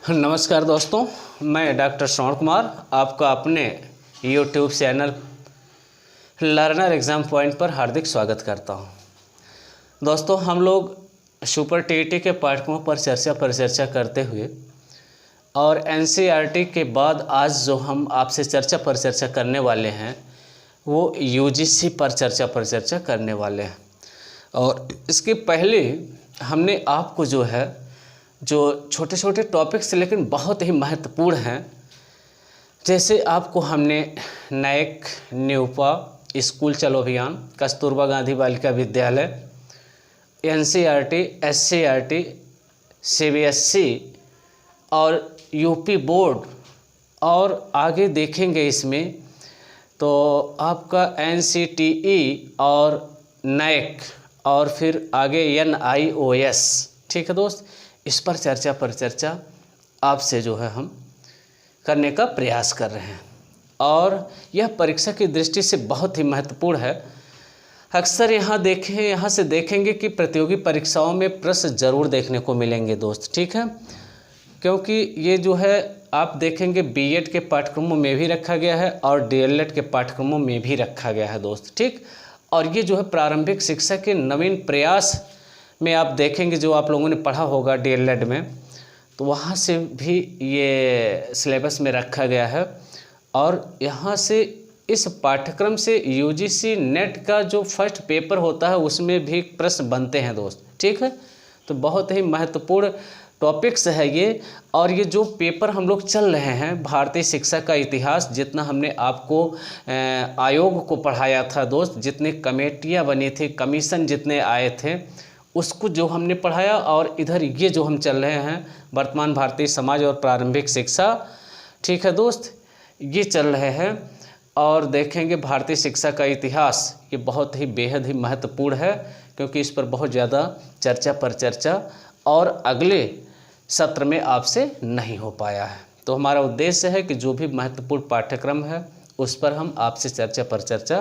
नमस्कार दोस्तों, मैं डॉक्टर श्रवण कुमार आपका अपने YouTube channel learner exam point पर हार्दिक स्वागत करता हूं। दोस्तों, हम लोग सुपर टीईटी के पाठ्यक्रमों पर परिचर्चा करते हुए और NCERT के बाद आज जो हम आपसे परिचर्चा करने वाले हैं वो UGC पर परिचर्चा करने वाले हैं। और इसके पहले हमने आपको जो छोटे छोटे टॉपिक्स लेकिन बहुत ही महत्वपूर्ण हैं, जैसे आपको हमने नैक, न्यूपा, स्कूल चलो अभियान, Kasturba Gandhi Balika Vidyalaya, NCERT, SCERT, CBSE और यूपी बोर्ड और आगे देखेंगे इसमें तो आपका NCTE और नैक और फिर आगे NIOS। ठीक है दोस्त, इस पर परिचर्चा आपसे हम करने का प्रयास कर रहे हैं और यह परीक्षा की दृष्टि से बहुत ही महत्वपूर्ण है। अक्सर यहाँ से देखेंगे कि प्रतियोगी परीक्षाओं में प्रश्न जरूर देखने को मिलेंगे दोस्त। ठीक है, क्योंकि ये आप देखेंगे बीएड के पाठ्यक्रमों में भी रखा गया है और डीएलएड के पाठ्यक्रमों में भी रखा गया है दोस्त। ठीक, और ये प्रारंभिक शिक्षा के नवीन प्रयास में आप देखेंगे, जो आप लोगों ने पढ़ा होगा डीएलएड में, तो वहाँ से भी ये सिलेबस में रखा गया है। और यहाँ से इस पाठ्यक्रम से यूजीसी नेट का जो फर्स्ट पेपर होता है उसमें भी प्रश्न बनते हैं दोस्त। ठीक है, तो बहुत ही महत्वपूर्ण टॉपिक्स है ये। और ये जो पेपर हम लोग चल रहे हैं, भारतीय शिक्षा का इतिहास, जितना हमने आपको आयोग को पढ़ाया था दोस्त, जितनी कमेटियाँ बनी थी, कमीशन जितने आए थे, उसको जो हमने पढ़ाया, और इधर ये जो हम चल रहे हैं वर्तमान भारतीय समाज और प्रारंभिक शिक्षा, ठीक है दोस्त, ये चल रहे हैं। और देखेंगे भारतीय शिक्षा का इतिहास, ये बहुत ही बेहद ही महत्वपूर्ण है, क्योंकि इस पर बहुत ज़्यादा परिचर्चा और अगले सत्र में आपसे नहीं हो पाया है। तो हमारा उद्देश्य है कि जो भी महत्वपूर्ण पाठ्यक्रम है उस पर हम आपसे परिचर्चा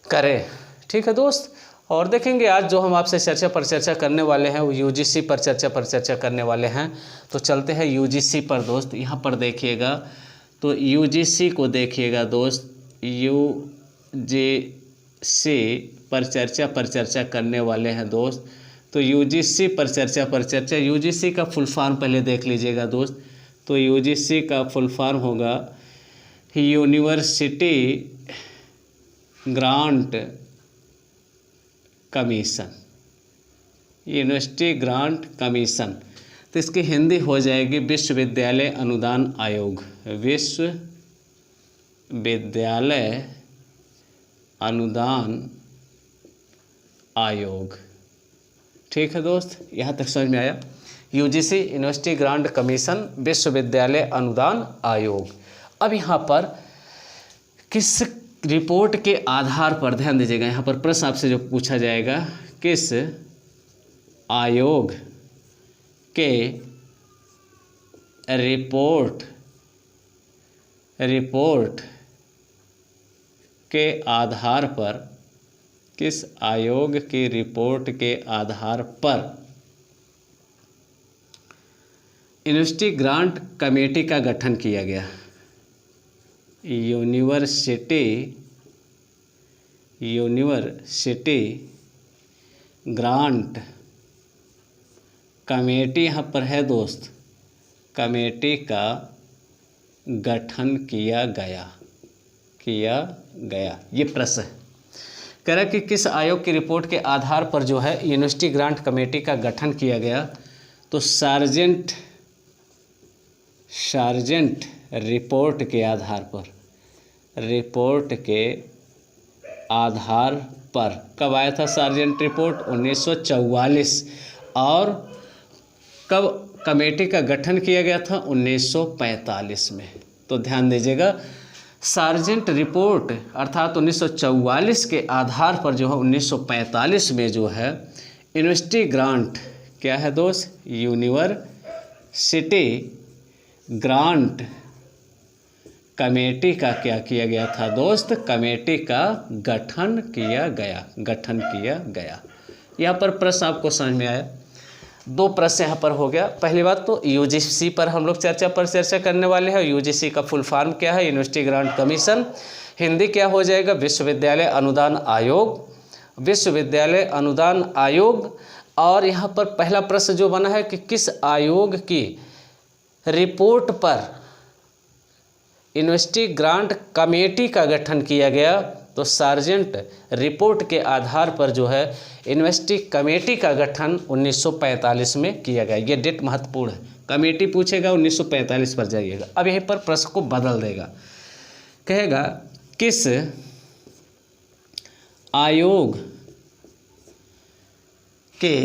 करें। ठीक है दोस्त, और देखेंगे आज जो हम आपसे परिचर्चा करने वाले हैं वो यूजीसी पर परिचर्चा करने वाले हैं। तो चलते हैं यूजीसी पर दोस्त। यहाँ पर देखिएगा, तो यूजीसी को देखिएगा दोस्त, यूजीसी पर परिचर्चा करने वाले हैं दोस्त। तो यूजीसी पर परिचर्चा, यूजीसी का फुल फॉर्म पहले देख लीजिएगा दोस्त। तो यूजीसी का फुल फॉर्म होगा university grant commission, university grant commission. तो इसकी हिंदी हो जाएगी विश्वविद्यालय अनुदान आयोग, विश्वविद्यालय अनुदान आयोग। ठीक है दोस्त, यहाँ तक समझ में आया। यूजीसी यूनिवर्सिटी ग्रांट कमीशन, विश्वविद्यालय अनुदान आयोग। अब यहाँ पर किस रिपोर्ट के आधार पर, ध्यान दीजिएगा, यहाँ पर प्रश्न आपसे जो पूछा जाएगा, किस आयोग के रिपोर्ट के आधार पर, किस आयोग की रिपोर्ट के आधार पर यूनिवर्सिटी ग्रांट कमेटी का गठन किया गया। यूनिवर्सिटी ग्रांट कमेटी यहाँ पर है दोस्त, कमेटी का गठन किया गया। ये प्रश्न है, कह रहा कि किस आयोग की रिपोर्ट के आधार पर यूनिवर्सिटी ग्रांट कमेटी का गठन किया गया। तो सार्जेंट रिपोर्ट के आधार पर कब आया था सार्जेंट रिपोर्ट? 1944। और कब कमेटी का गठन किया गया था? 1945 में। तो ध्यान दीजिएगा, सार्जेंट रिपोर्ट अर्थात 1944 के आधार पर 1945 में यूनिवर्सिटी ग्रांट, क्या है दोस्त, यूनिवर्सिटी ग्रांट कमेटी का क्या किया गया था दोस्त? कमेटी का गठन किया गया। यहाँ पर प्रश्न आपको समझ में आया। 2 प्रश्न यहाँ पर हो गया। पहली बात तो यूजीसी पर हम लोग चर्चा करने वाले हैं। यूजीसी का फुल फॉर्म क्या है? University grant commission. हिंदी क्या हो जाएगा? विश्वविद्यालय अनुदान आयोग, विश्वविद्यालय अनुदान आयोग। और यहाँ पर पहला प्रश्न जो बना है कि किस आयोग की रिपोर्ट पर यूनिवर्सिटी ग्रांट कमेटी का गठन किया गया? तो सार्जेंट रिपोर्ट के आधार पर जो है यूनिवर्सिटी कमेटी का गठन 1945 में किया गया। ये डेट महत्वपूर्ण है, कमेटी पूछेगा 1945 पर जाइएगा। अब यहीं पर प्रश्न को बदल देगा, कहेगा किस आयोग के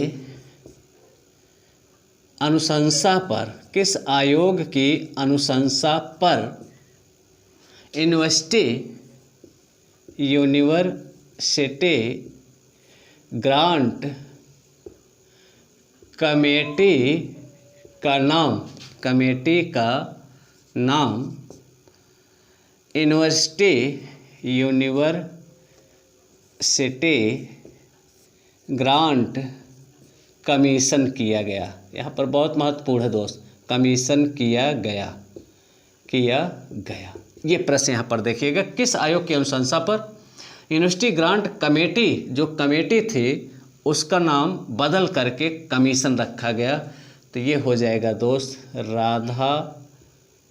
अनुशंसा पर, किस आयोग की अनुशंसा पर यूनिवर्सिटी ग्रांट कमेटी का नाम यूनिवर्सिटी ग्रांट कमीशन किया गया? यहाँ पर बहुत महत्वपूर्ण है दोस्त, कमीशन किया गया। ये प्रश्न यहाँ पर देखिएगा, किस आयोग की अनुशंसा पर यूनिवर्सिटी ग्रांट कमेटी, जो कमेटी थी उसका नाम बदल करके कमीशन रखा गया? तो ये हो जाएगा दोस्त राधा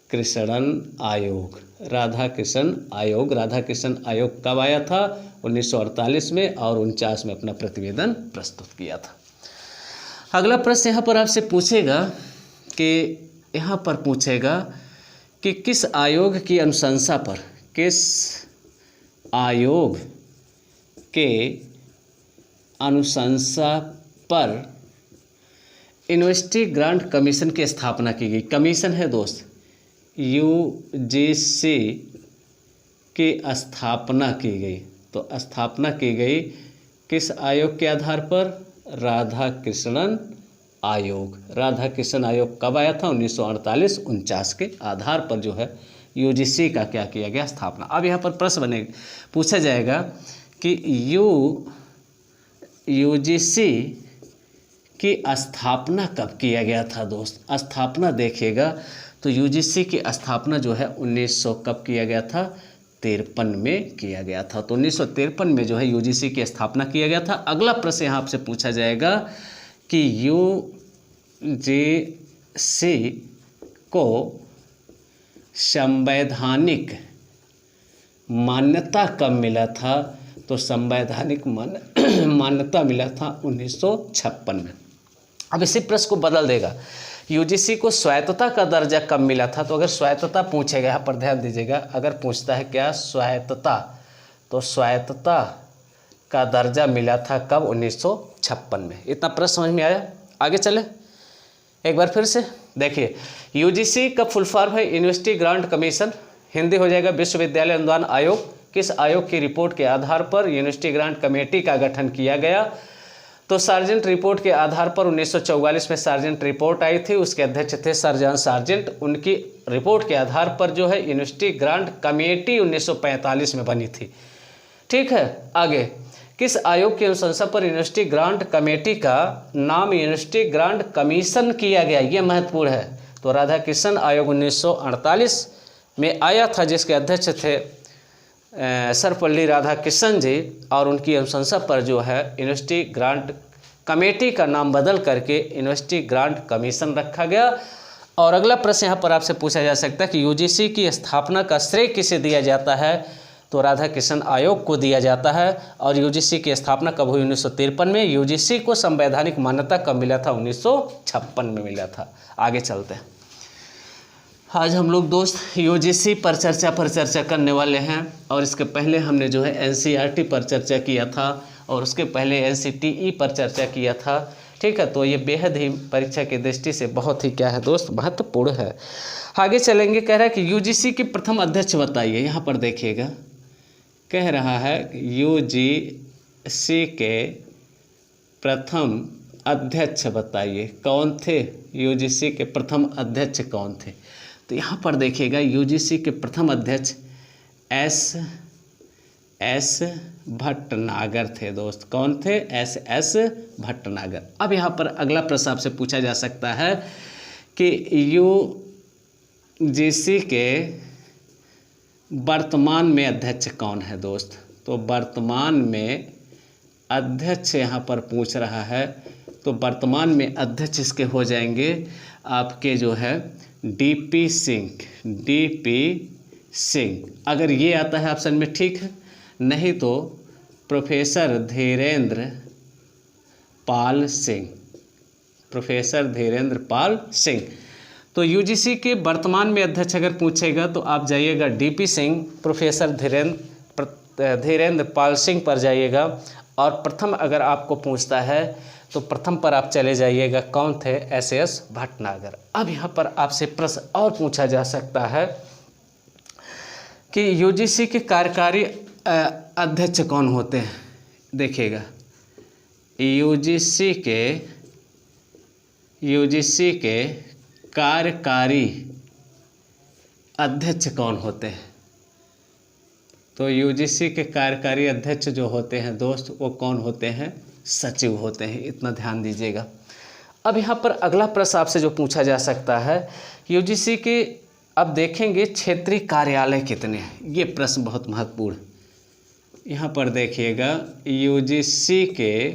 कृष्णन आयोग। राधा कृष्ण आयोग कब आया था? 1948 में, और 49 में अपना प्रतिवेदन प्रस्तुत किया था। अगला प्रश्न यहाँ पर आपसे पूछेगा कि किस आयोग की अनुशंसा पर, किस आयोग के अनुशंसा पर यूनिवर्सिटी ग्रांट कमीशन की स्थापना की गई? कमीशन है दोस्त, यूजीसी की स्थापना की गई। तो स्थापना की गई किस आयोग के आधार पर? राधा कृष्णन आयोग। राधा कृष्णन आयोग कब आया था? 1948-49 के आधार पर जो है यूजीसी का क्या किया गया? स्थापना। अब यहाँ पर प्रश्न पूछा जाएगा कि यूजीसी की स्थापना कब किया गया था दोस्त? स्थापना देखिएगा तो यूजीसी की स्थापना जो है 1900 कब किया गया था? 53 में किया गया था। तो 1953 में जो है यूजीसी की स्थापना किया गया था। अगला प्रश्न यहाँ आपसे पूछा जाएगा कि यूजीसी को संवैधानिक मान्यता कब मिला था? तो संवैधानिक मान्यता मिला था 1956 में। अब इसी प्रश्न को बदल देगा, यूजीसी को स्वायत्तता का दर्जा कब मिला था? तो अगर स्वायत्तता पूछेगा, यहाँ पर ध्यान दीजिएगा, अगर पूछता है क्या स्वायत्तता, तो स्वायत्तता का दर्जा मिला था कब? 1956 में। इतना प्रश्न समझ में आया? आगे चले एक बार फिर से देखिए, यूजीसी का फुल फॉर्म है यूनिवर्सिटी ग्रांट कमीशन, हिंदी हो जाएगा विश्वविद्यालय अनुदान आयोग। किस आयोग की रिपोर्ट के आधार पर यूनिवर्सिटी ग्रांट कमेटी का गठन किया गया? तो सार्जेंट रिपोर्ट के आधार पर 1944 में सार्जेंट रिपोर्ट आई थी, उसके अध्यक्ष थे सर जॉन सार्जेंट। उनकी रिपोर्ट के आधार पर जो है यूनिवर्सिटी ग्रांट कमेटी 1945 में बनी थी। ठीक है, आगे किस आयोग की अनुशंसा पर यूनिवर्सिटी ग्रांट कमेटी का नाम यूनिवर्सिटी ग्रांट कमीशन किया गया? ये महत्वपूर्ण है। तो राधा कृष्ण आयोग 1948 में आया था, जिसके अध्यक्ष थे सर्वपल्ली राधाकृष्णन जी, और उनकी अनुशंसा पर जो है यूनिवर्सिटी ग्रांट कमेटी का नाम बदल करके यूनिवर्सिटी ग्रांट कमीशन रखा गया। और अगला प्रश्न यहाँ पर आपसे पूछा जा सकता है कि यूजीसी की स्थापना का श्रेय किसे दिया जाता है? तो राधा कृष्ण आयोग को दिया जाता है। और यूजीसी की स्थापना कब हुई? 1953 में। यूजीसी को संवैधानिक मान्यता कब मिला था? 1956 में मिला था। आगे चलते हैं। आज हम लोग दोस्त यूजीसी पर चर्चा करने वाले हैं, और इसके पहले हमने जो है एनसीईआरटी पर चर्चा किया था, और उसके पहले एनसीटीई पर चर्चा किया था। ठीक है, तो ये बेहद ही परीक्षा की दृष्टि से बहुत ही क्या है दोस्त, महत्वपूर्ण है। आगे चलेंगे, कह रहा है कि यूजीसी के प्रथम अध्यक्ष बताइए। यहाँ पर देखिएगा, कह रहा है यूजीसी के प्रथम अध्यक्ष बताइए, कौन थे? यूजीसी के प्रथम अध्यक्ष कौन थे? तो यहाँ पर देखिएगा, यूजीसी के प्रथम अध्यक्ष एस भटनागर थे दोस्त। कौन थे? एस भटनागर। अब यहाँ पर अगला प्रश्न आपसे पूछा जा सकता है कि यूजीसी के वर्तमान में अध्यक्ष कौन है दोस्त। तो वर्तमान में अध्यक्ष यहाँ पर पूछ रहा है, तो वर्तमान में अध्यक्ष इसके हो जाएंगे आपके जो है डीपी सिंह। अगर ये आता है ऑप्शन में ठीक है, नहीं तो प्रोफेसर धीरेन्द्र पाल सिंह। तो यूजीसी के वर्तमान में अध्यक्ष अगर पूछेगा तो आप जाइएगा डीपी सिंह, प्रोफेसर धीरेन्द्र पाल सिंह पर जाइएगा। और प्रथम अगर आपको पूछता है तो प्रथम पर आप चले जाइएगा, कौन थे? एस भटनागर। अब यहाँ पर आपसे प्रश्न और पूछा जा सकता है कि यूजीसी के कार्यकारी अध्यक्ष कौन होते हैं। देखिएगा, यूजीसी के कार्यकारी अध्यक्ष कौन होते हैं। तो यूजीसी के कार्यकारी अध्यक्ष जो होते हैं दोस्त, वो कौन होते हैं? सचिव होते हैं। इतना ध्यान दीजिएगा। अब यहाँ पर अगला प्रश्न आपसे जो पूछा जा सकता है, यूजीसी के अब देखेंगे क्षेत्रीय कार्यालय कितने हैं। ये प्रश्न बहुत महत्वपूर्ण। यहाँ पर देखिएगा, यूजीसी के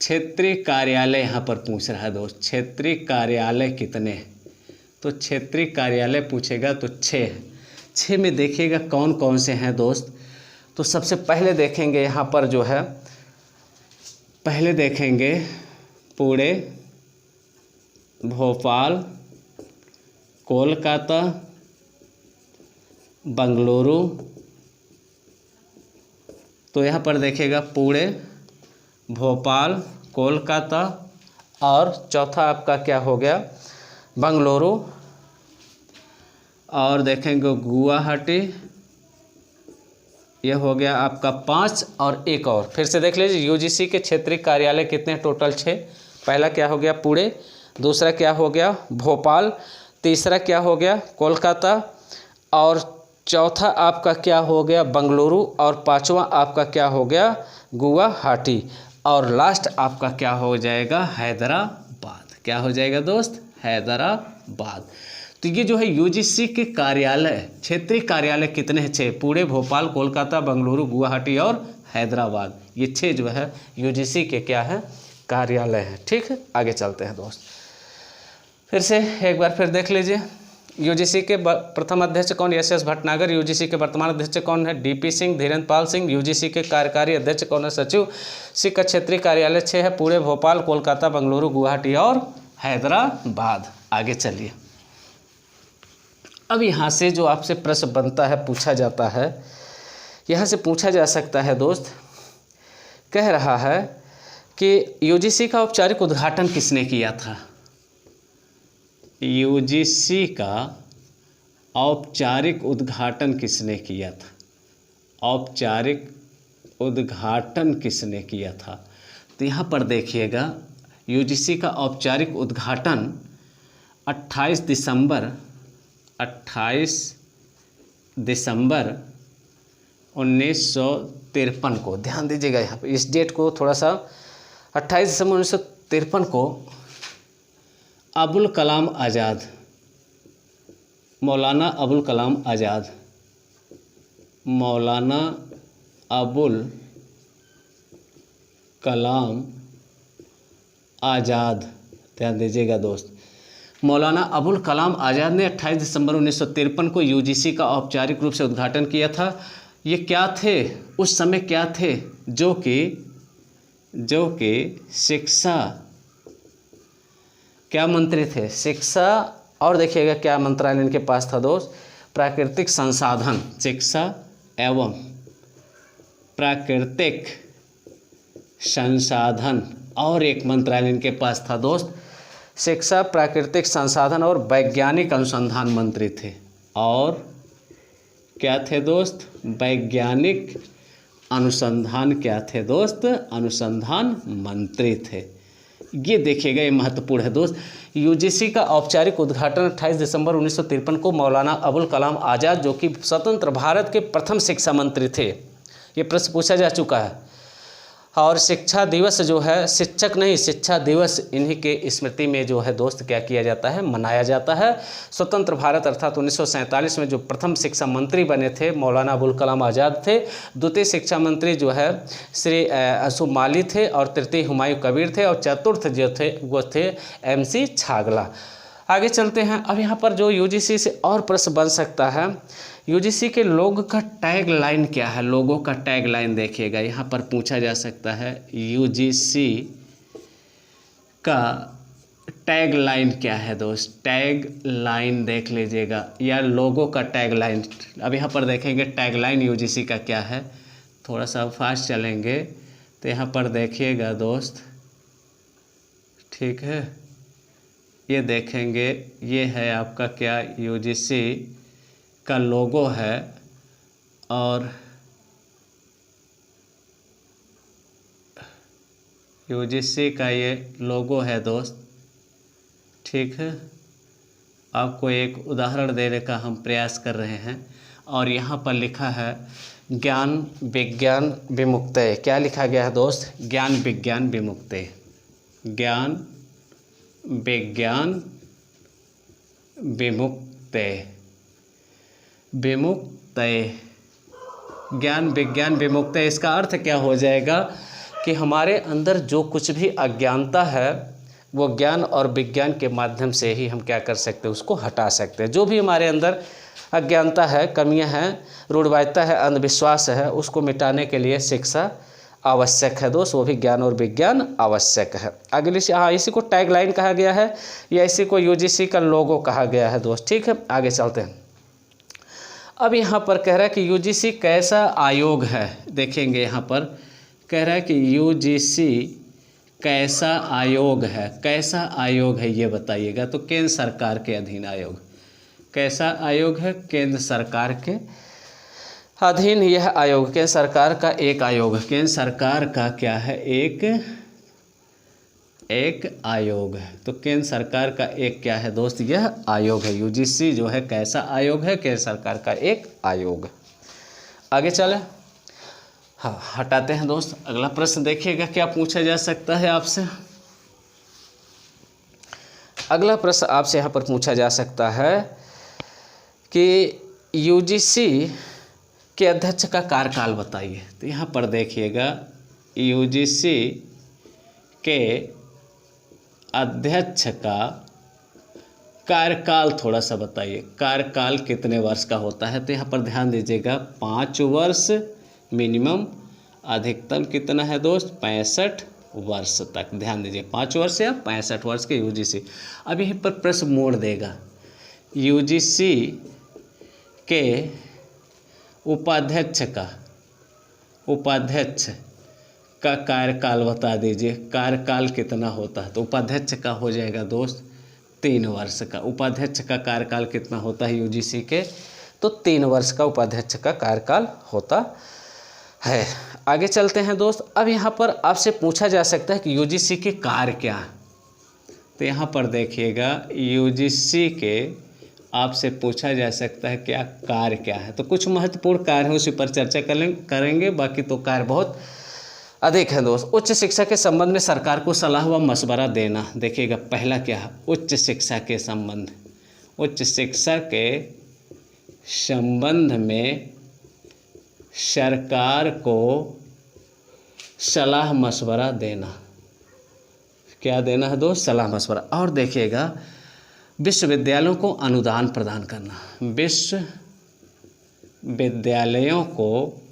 क्षेत्रीय कार्यालय यहाँ पर पूछ रहा है दोस्त, क्षेत्रीय कार्यालय कितने हैं। तो क्षेत्रीय कार्यालय पूछेगा तो 6 में देखिएगा कौन कौन से हैं दोस्त। तो सबसे पहले देखेंगे यहाँ पर जो है, पहले देखेंगे पुणे, भोपाल, कोलकाता, बंगलुरु। तो यहाँ पर देखिएगा पुणे, भोपाल, कोलकाता और चौथा आपका क्या हो गया? बंगलुरु। और देखेंगे गुवाहाटी, ये हो गया आपका 5। और एक और फिर से देख लीजिए, यूजीसी के क्षेत्रीय कार्यालय कितने? टोटल 6। पहला क्या हो गया? पुणे। दूसरा क्या हो गया? भोपाल। तीसरा क्या हो गया? कोलकाता। और चौथा आपका क्या हो गया? बंगलुरु। और पांचवा आपका क्या हो गया? गुवाहाटी। और लास्ट आपका क्या हो जाएगा? हैदराबाद। क्या हो जाएगा दोस्त? हैदराबाद। तो ये जो है यूजीसी के कार्यालय, क्षेत्रीय कार्यालय कितने हैं? 6। पुणे, भोपाल, कोलकाता, बंगलुरु, गुवाहाटी और हैदराबाद। ये 6 जो है यूजीसी के क्या है? कार्यालय हैं। ठीक है, आगे चलते हैं दोस्त। फिर से एक बार फिर देख लीजिए, यूजीसी के प्रथम अध्यक्ष कौन? एस भटनागर। यूजीसी के वर्तमान अध्यक्ष कौन है? डीपी सिंह, धीरेन्द्र पाल सिंह। यूजीसी के कार्यकारी अध्यक्ष कौन है? सचिव। सी का क्षेत्रीय कार्यालय 6 है, पुणे, भोपाल, कोलकाता, बंगलुरु, गुवाहाटी और हैदराबाद। आगे चलिए। अब यहाँ से जो आपसे प्रश्न बनता है, पूछा जाता है, यहाँ से पूछा जा सकता है दोस्त, कह रहा है कि यूजीसी का औपचारिक उद्घाटन किसने किया था। यूजीसी का औपचारिक उद्घाटन किसने किया था? औपचारिक उद्घाटन किसने किया था? तो यहाँ पर देखिएगा, यूजीसी का औपचारिक उद्घाटन 28 दिसंबर 1953 को, ध्यान दीजिएगा यहाँ पे इस डेट को थोड़ा सा, 28 दिसंबर 1953 को अबुल कलाम आज़ाद, मौलाना अबुल कलाम आज़ाद, मौलाना अबुल कलाम आज़ाद, ध्यान दीजिएगा दोस्त, मौलाना अबुल कलाम आज़ाद ने 28 दिसंबर 1953 को यूजीसी का औपचारिक रूप से उद्घाटन किया था। ये क्या थे उस समय? क्या थे? जो कि शिक्षा, क्या मंत्री थे? शिक्षा। और देखिएगा क्या मंत्रालय इनके पास था दोस्त? प्राकृतिक संसाधन, शिक्षा एवं प्राकृतिक संसाधन। और एक मंत्रालय इनके पास था दोस्त, शिक्षा, प्राकृतिक संसाधन और वैज्ञानिक अनुसंधान मंत्री थे। और क्या थे दोस्त? वैज्ञानिक अनुसंधान क्या थे दोस्त? अनुसंधान मंत्री थे। ये देखिएगा, ये महत्वपूर्ण है दोस्त। यूजीसी का औपचारिक उद्घाटन 28 दिसंबर 1953 को मौलाना अबुल कलाम आज़ाद, जो कि स्वतंत्र भारत के प्रथम शिक्षा मंत्री थे, ये प्रश्न पूछा जा चुका है। और शिक्षा दिवस जो है, शिक्षक नहीं शिक्षा दिवस, इन्हीं के स्मृति में जो है दोस्त क्या किया जाता है, मनाया जाता है। स्वतंत्र भारत अर्थात 1947 में जो प्रथम शिक्षा मंत्री बने थे मौलाना अबुल कलाम आज़ाद थे। द्वितीय शिक्षा मंत्री जो है श्री असूफ माली थे, और तृतीय हुमायूं कबीर थे, और चतुर्थ जो थे वो थे MC छागला। आगे चलते हैं। अब यहाँ पर जो यूजीसी से और प्रश्न बन सकता है, यूजीसी के लोगो का टैग लाइन क्या है? लोगों का टैग लाइन देखिएगा, यहाँ पर पूछा जा सकता है यूजीसी का टैग लाइन क्या है दोस्त। टैग लाइन देख लीजिएगा, या लोगो का टैग लाइन। अब यहाँ पर देखेंगे टैग लाइन यूजीसी का क्या है। थोड़ा सा फास्ट चलेंगे तो यहाँ पर देखिएगा दोस्त, ठीक है, ये देखेंगे, ये है आपका क्या, यूजीसी का लोगो है, और यूजीसी का ये लोगो है दोस्त, ठीक है। आपको एक उदाहरण देने का हम प्रयास कर रहे हैं, और यहाँ पर लिखा है ज्ञान विज्ञान विमुक्तय। क्या लिखा गया है दोस्त? ज्ञान विज्ञान विमुक्तय। ज्ञान विज्ञान विमुक्तय, विमुक्तय, ज्ञान विज्ञान विमुक्तय। इसका अर्थ क्या हो जाएगा कि हमारे अंदर जो कुछ भी अज्ञानता है वो ज्ञान और विज्ञान के माध्यम से ही हम क्या कर सकते हैं, उसको हटा सकते हैं। जो भी हमारे अंदर अज्ञानता है, कमियां हैं, रूढ़वादिता है, अंधविश्वास है, उसको मिटाने के लिए शिक्षा आवश्यक है दोस्त, वो भी ज्ञान और विज्ञान आवश्यक है। अगली इसी को टैग लाइन कहा गया है, या इसी को यूजीसी का लोगो कहा गया है दोस्त, ठीक है। आगे चलते हैं। अब यहाँ पर कह रहा है कि यूजीसी कैसा आयोग है। देखेंगे यहाँ पर कह रहा है कि यूजीसी कैसा आयोग है। कैसा आयोग है ये बताइएगा। तो केंद्र सरकार के अधीन आयोग। कैसा आयोग है? केंद्र सरकार के अधीन यह आयोग, केंद्र सरकार का एक आयोग है। केंद्र सरकार का क्या है? एक आयोग है। तो केंद्र सरकार का एक क्या है दोस्त? यह आयोग है। यूजीसी जो है कैसा आयोग है? केंद्र सरकार का एक आयोग। आगे चले, हाँ हटाते हैं दोस्त। अगला प्रश्न देखिएगा क्या पूछा जा सकता है आपसे। अगला प्रश्न आपसे यहाँ पर पूछा जा सकता है कि यूजीसी के अध्यक्ष का कार्यकाल बताइए। तो यहाँ पर देखिएगा, यूजीसी के अध्यक्ष का कार्यकाल थोड़ा सा बताइए। कार्यकाल कितने वर्ष का होता है? तो यहाँ पर ध्यान दीजिएगा, 5 वर्ष मिनिमम, अधिकतम कितना है दोस्त? 65 वर्ष तक। ध्यान दीजिए, 5 वर्ष या 65 वर्ष के यूजीसी। अब यहीं पर प्रश्न मोड़ देगा, यूजीसी के उपाध्यक्ष का कार्यकाल बता दीजिए। कार्यकाल कितना होता है? तो उपाध्यक्ष का हो जाएगा दोस्त 3 वर्ष का। उपाध्यक्ष का कार्यकाल कितना होता है यूजीसी के? तो 3 वर्ष का उपाध्यक्ष का कार्यकाल होता है। आगे चलते हैं दोस्त। अब यहाँ पर आपसे पूछा जा सकता है कि यूजीसी के कार्य क्या है। तो यहाँ पर देखिएगा, यूजीसी के आपसे पूछा जा सकता है क्या कार्य क्या है। तो कुछ महत्वपूर्ण कार्य है उसी पर चर्चा करेंगे, बाकी तो कार्य बहुत अधिक है दोस्त। उच्च शिक्षा के संबंध में सरकार को सलाह व मशवरा देना। देखिएगा पहला क्या है? उच्च शिक्षा के संबंध। उच्च शिक्षा के संबंध में सरकार को सलाह मशवरा देना। क्या देना है दोस्त? सलाह मशवरा। और देखिएगा, विश्वविद्यालयों को अनुदान प्रदान करना। विश्वविद्यालयों को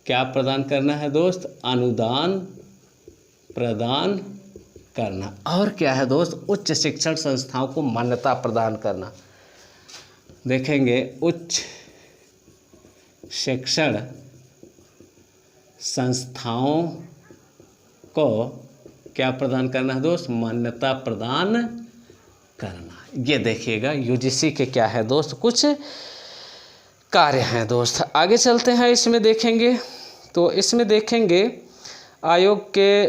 क्या प्रदान करना है दोस्त? अनुदान प्रदान करना। और क्या है दोस्त? उच्च शिक्षण संस्थाओं को मान्यता प्रदान करना। देखेंगे, उच्च शिक्षण संस्थाओं को क्या प्रदान करना है दोस्त? मान्यता प्रदान करना। ये देखिएगा यूजीसी के क्या है दोस्त? कुछ कार्य हैं दोस्त। आगे चलते हैं, इसमें देखेंगे तो इसमें देखेंगे आयोग के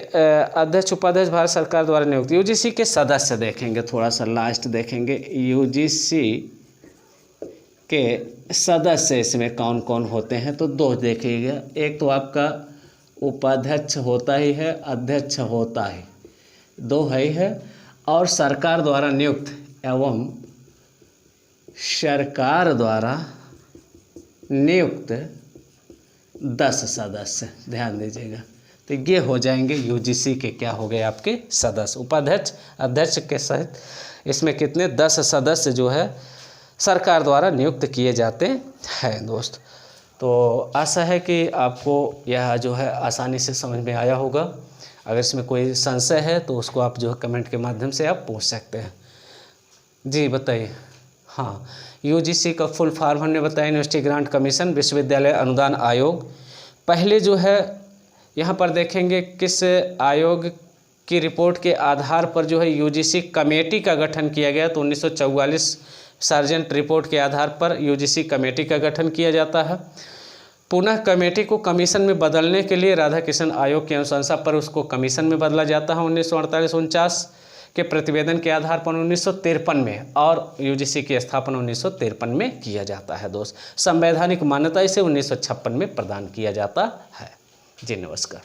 अध्यक्ष उपाध्यक्ष भारत सरकार द्वारा नियुक्त। यूजीसी के सदस्य देखेंगे, थोड़ा सा लास्ट देखेंगे, यूजीसी के सदस्य इसमें कौन कौन होते हैं, तो दो देखिएगा। एक तो आपका उपाध्यक्ष होता ही है, अध्यक्ष होता है, दो है और सरकार द्वारा नियुक्त एवं सरकार द्वारा नियुक्त 10 सदस्य, ध्यान दीजिएगा। तो ये हो जाएंगे यूजीसी के, क्या हो गए आपके सदस्य। उपाध्यक्ष अध्यक्ष के सहित इसमें कितने 10 सदस्य जो है सरकार द्वारा नियुक्त किए जाते हैं दोस्त। तो आशा है कि आपको यह जो है आसानी से समझ में आया होगा। अगर इसमें कोई संशय है तो उसको आप जो है कमेंट के माध्यम से आप पूछ सकते हैं। जी बताइए। हाँ, यूजीसी का फुल फॉर्म हमने बताया, यूनिवर्सिटी ग्रांट कमीशन, विश्वविद्यालय अनुदान आयोग। पहले जो है यहाँ पर देखेंगे किस आयोग की रिपोर्ट के आधार पर जो है यूजीसी कमेटी का गठन किया गया, तो 1944 सार्जेंट रिपोर्ट के आधार पर यूजीसी कमेटी का गठन किया जाता है। पुनः कमेटी को कमीशन में बदलने के लिए राधाकृष्णन आयोग की अनुशंसा पर उसको कमीशन में बदला जाता है 1948-49 के प्रतिवेदन के आधार पर 1953 में, और यूजीसी की स्थापना 1953 में किया जाता है दोस्त। संवैधानिक मान्यता इसे 1956 में प्रदान किया जाता है। जी नमस्कार।